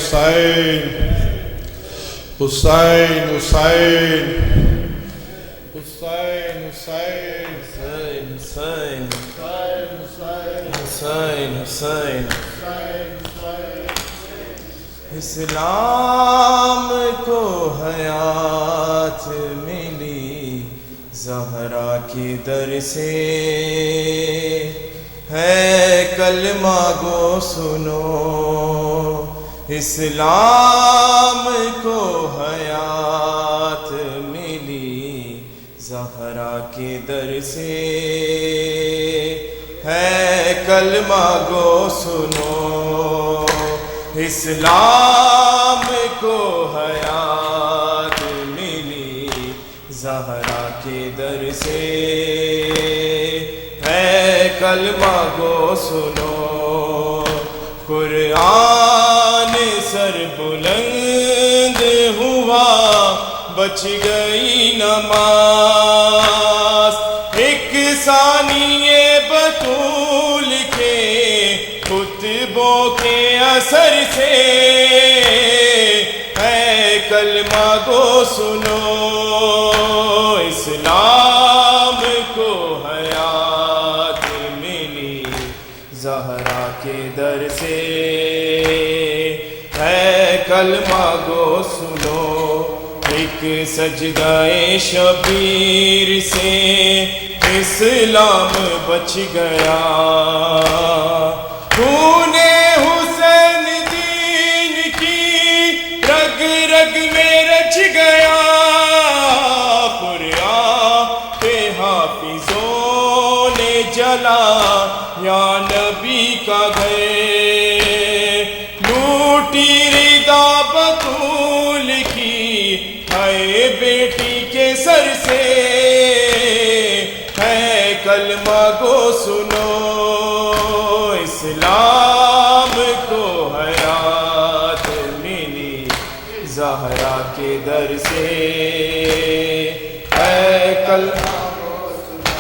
حسین حسین حسین حسین حسین حسین حسین اسلام کو حیات ملی زہرا کے در سے، ہے کلمہ گو سنو، اسلام کو حیات ملی زہرا کے در سے، ہے کلمہ گو سنو، اسلام کو حیات ملی زہرا کے در سے، ہے کلمہ گو سنو، قرآن سر بلند ہوا بچ گئی نماز، ایک ثانیے بطول کے خطبوں کے اثر سے، ہے کلمہ گو سنو، اسلام کو حیات ملی زہرا کے در سے، ہے کلمہ گو سنو، ایک سجدہ شبیر سے اسلام بچ گیا، خون حسین دین کی رگ رگ میں رچ گیا، قرآن پہ حافظوں نے جلا یا نبی کا گھر، لوٹی رضا بطول کی ہے بیٹی کے سر سے، ہے کلمہ گو سنو، اسلام کو حیات ملی زہرا کے در سے، ہے کلمہ گو سنو،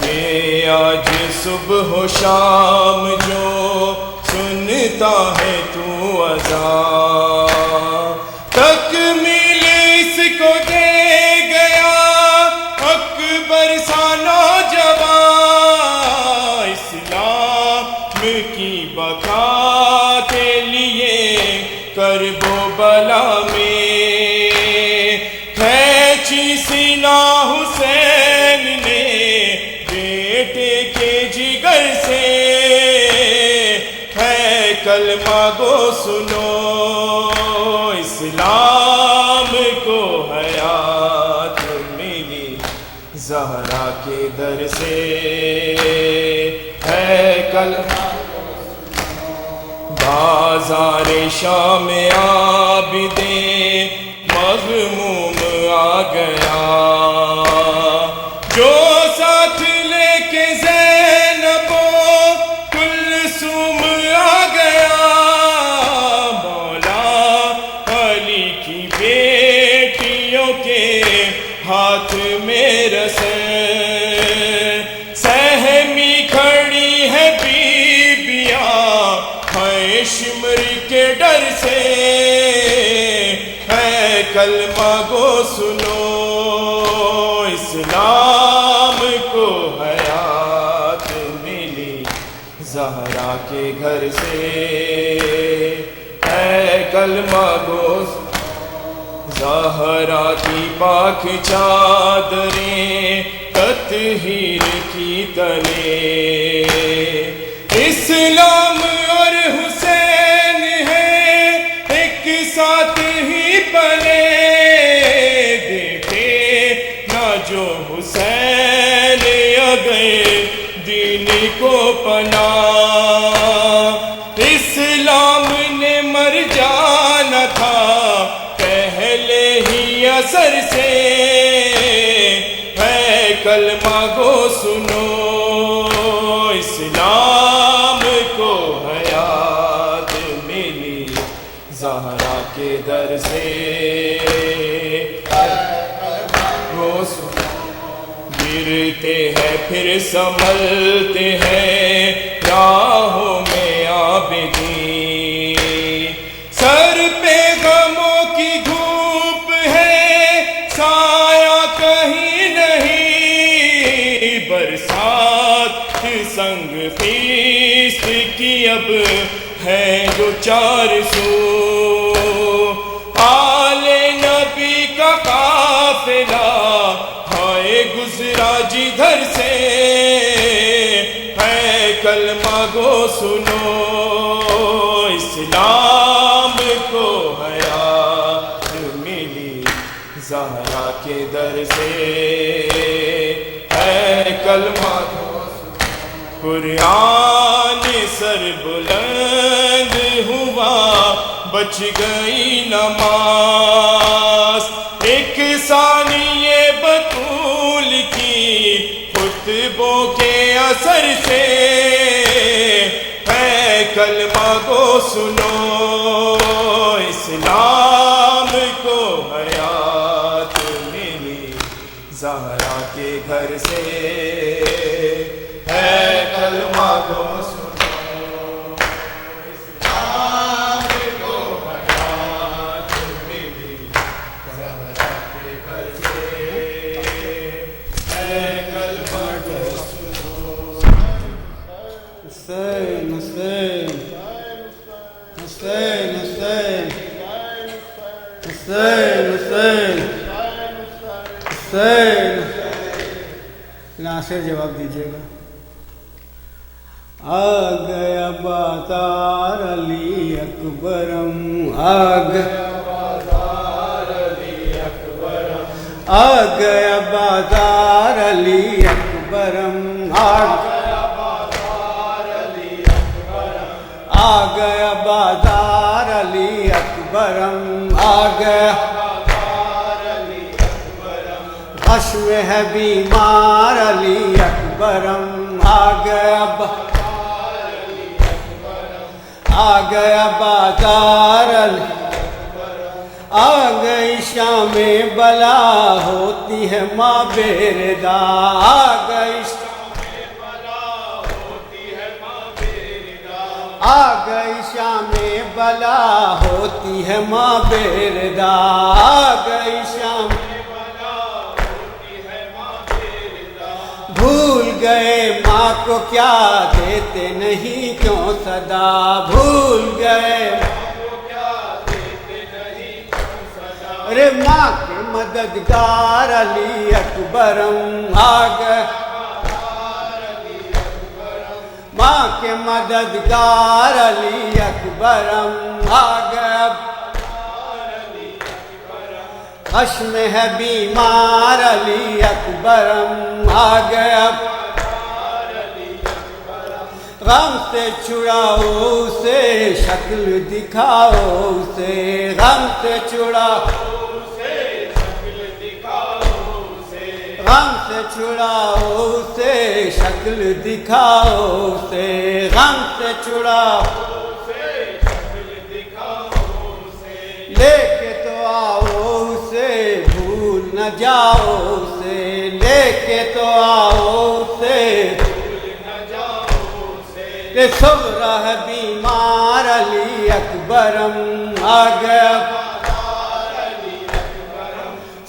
یہ آج صبح و شام جو سنتا ہے تو اذان، تکمیل اس کو دے گیا اکبر سا نوجوان، اسلام کی بقا کے لیے کرب و بلا میں کھینچی سینہ حسین نے بیٹے کے جگر سے، ہے کلمہ گو سنو، اسلام کو حیات ملی زہرا کے در سے، ہے کلمہ گو سنو، بازار شام عابد مغموم آ گیا، جو ساتھ لے کے زینب و کلثوم آ گیا، مولا علی کی بیٹیوں کے ہاتھ میں رسے، سہمی کھڑی ہے بیبیاں ہے شمر کے ڈر سے، ہے کلمہ گو سنو، اسلام کو حیات ملی زہرا کے گھر سے، ہے کلمہ گو سنو، زہرا کی پاک چادریں تطہیر کی تلے، اسلام اور حسین ہیں ایک ساتھ ہی پلے، دیکھے نہ جو حسین گئے دین کو پناہ، اسلام نے مر جانا تھا پہلے ہی اثر سے، ہے کلمہ گو سنو، اسلام کو حیات ملی زہرا کے در سے، گو سنو، گرتے ہیں پھر سنبھلتے ہیں راہوں میں عابدین، برسات سنگ خیست کی اب ہے جو 400 آل نبی کا قافلہ ہائے گزرا جدھر سے ہے کلمہ گو سنو اسلام کو حیات ملی زہرا کے در سے ہے کلمہ گو سنو قرآن سر بلند ہوا بچ گئی نماز ایک ثانیہ بطول کی خطبوں کے اثر سے ہے کلمہ کو سنو اسلام کو حیات ملی زہرا کے گھر سے ہے کلمہ کو سنو حسین حسین حسین حسین حسین حسین حسین ناصر جواب دیجیے گا آ گیا بازار علی اکبرم آ گیا بازار علی اکبرم آ گیا بازار علی اکبرم آ گیا بازار علی اکبرم آ گیا خشم ہے بیمار علی اکبرم آ گیا بازار علی آ گئی شام بلا ہوتی ہے ماں بیردا آ گئی شام بلا ہوتی ہے ماں بیردا آ گئی شام بھول گئے ماں کو کیا دیتے نہیں کیوں صدا بھول گئے ارے ماں کے مددگار علی اکبرم آ گئے ماں کے مددگار علی اکبرم آ گیا خشم ہے بیمار علی اکبرم آ گیا غم سے چھڑاؤ اسے شکل دکھاؤ اسے غم سے چھڑاؤ غم سے چھڑاؤ اسے شکل دکھاؤ اسے غم سے چھڑاؤ لے کے تو آؤ اسے بھول نہ جاؤ اسے لے کے تو آؤ اسے یہ صغرا ہے بیمار علی اکبرم آ گیا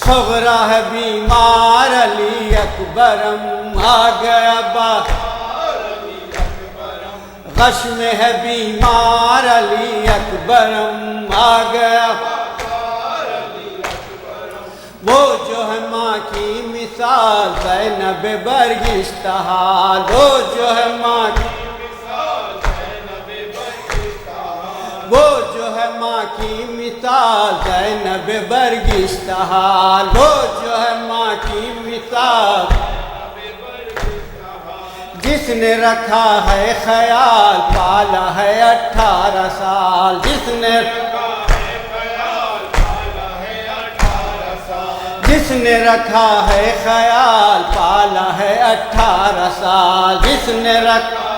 صغرا ہے بیمار علی اکبرم آ گیا غشم ہے بیمار علی اکبرم آ گیا وہ جو ہے ماں کی مثال زینب برگشتہ حال وہ جو ہے ماں کی وہ جو ہے ماں کی مثال زینب برگشتہ حال وہ جو ہے ماں کی مثال جس نے رکھا ہے خیال پالا ہے 18 سال جس نے رکھا ہے خیال پالا ہے 18 سال جس نے رکھا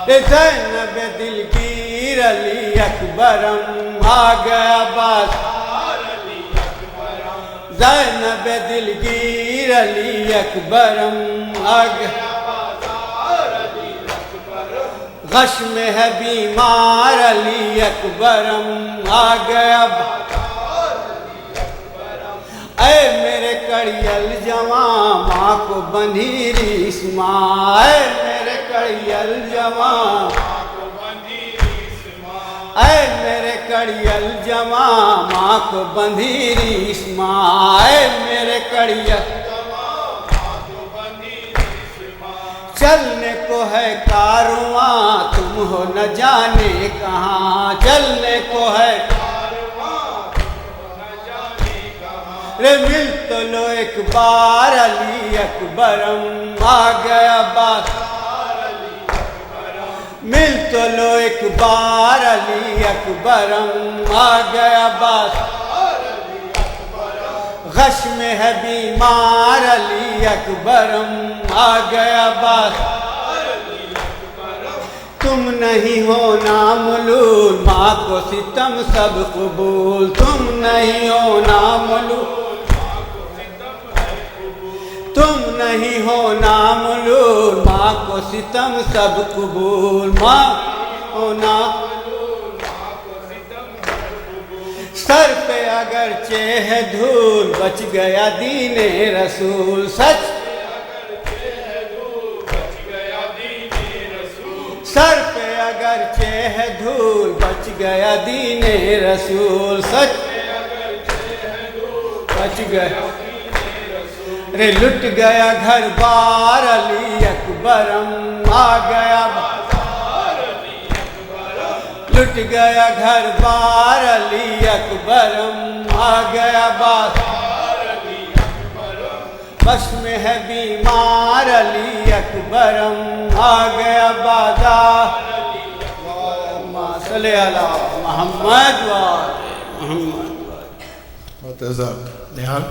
زینب دلگیر علی اکبرم آ گیا بازار زینب دلگیر علی اکبرم آ گیا غشم ہے بیمار علی اکبرم آ گیا اے میرے کڑیل جواں ماں کو بندھی ریسماں، اے میرے کڑیل جواں، اے میرے کڑیل جواں ماں کو بندھی ریسماں، اے میرے کڑیل چلنے کو ہے کارواں تم ہو نہ جانے کہاں، چلنے کو ہے رے مل تو لو ایک بار علی اکبرم آ گیا بات، مل تو لو ایک بار علی اکبرم آ گیا بات، غش میں ہے بیمار علی اکبرم آ گیا بات، تم نہیں ہو ناملول ماں کو ستم سب قبول، تم نہیں ہو ناملول، تم نہیں ہو ناملول ماں کو ستم سب قبول، ماں ہو ناملول سر پہ اگرچہ ہے دھول بچ گیا دین رسول، سچ سر پہ اگرچہ ہے دھول بچ گیا دین رسول، سچ بچ گیا رے لٹ گیا گھر بار علی اکبرم آ گیا، لٹ گیا گھر بار علی اکبرم آ گیا بات، بس میں ہے بیمار علی اکبرم آ گیا بازار، اللہم صلی علی محمد و آل محمد۔ معتزہ نیہان